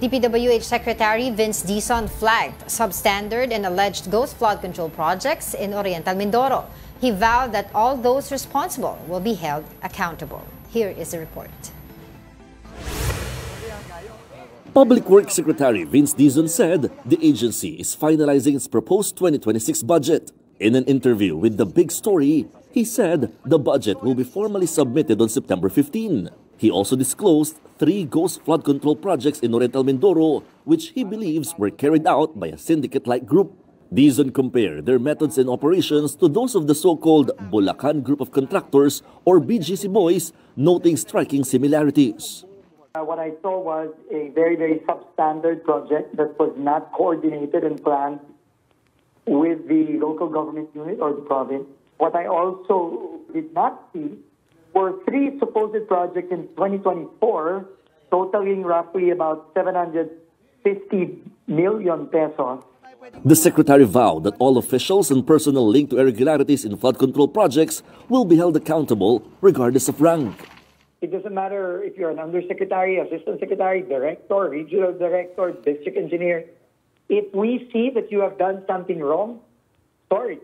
DPWH Secretary Vince Dizon flagged substandard and alleged ghost flood control projects in Oriental Mindoro. He vowed that all those responsible will be held accountable. Here is the report. Public Works Secretary Vince Dizon said the agency is finalizing its proposed 2026 budget. In an interview with The Big Story, he said the budget will be formally submitted on September 15. He also disclosed 3 ghost flood control projects in Oriental Mindoro, which he believes were carried out by a syndicate-like group. Dizon compared their methods and operations to those of the so-called Bulacan Group of Contractors or BGC Boys, noting striking similarities. What I saw was a very, very substandard project that was not coordinated and planned with the local government unit or the province. What I also did not see were 3 supposed projects in 2024, totaling roughly about 750 million pesos. The secretary vowed that all officials and personnel linked to irregularities in flood control projects will be held accountable regardless of rank. It doesn't matter if you're an undersecretary, assistant secretary, director, regional director, district engineer. If we see that you have done something wrong, sorry,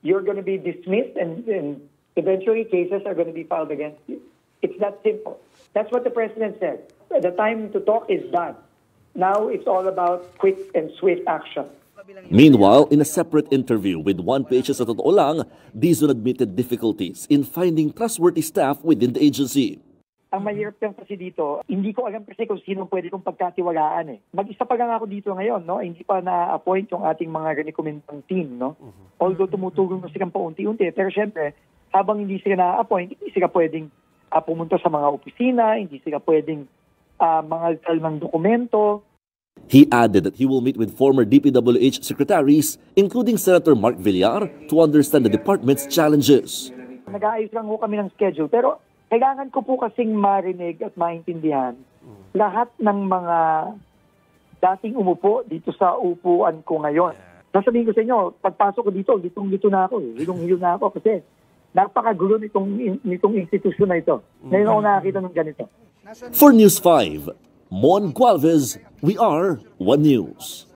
you're going to be dismissed and eventually cases are going to be filed against you. It's that simple. That's what the president said. The time to talk is done. Now it's all about quick and swift action. Meanwhile, in a separate interview with 1PH sa Totoo Lang, Dizon admitted difficulties in finding trustworthy staff within the agency. Ang mahirap lang kasi dito, hindi ko alam kasi kung sino pwede kong pagkatiwalaan eh. Mag-isa pa lang ako dito ngayon, no? Hindi pa na-appoint yung ating mga recommending team, no? Although tumutulong na silang paunti-unti, pero syempre, habang hindi sila na-appoint, hindi sila pwedeng pumunta sa mga opisina, hindi sila pwedeng mga kalmang dokumento. He added that he will meet with former DPWH secretaries, including Senator Mark Villar, to understand the department's challenges. Nag-aayos lang ho kami ng schedule, pero kailangan ko po kasing marinig at maintindihan lahat ng mga dating umupo dito sa upuan ko ngayon. Sasabihin ko sa inyo, pagpasok ko dito, litong-lito na ako. Hilong-hilo na ako kasi napakagulo nitong institusyon na ito. Ngayon ako nakakita ng ganito. For News 5, Mon Gualvez, we are One News.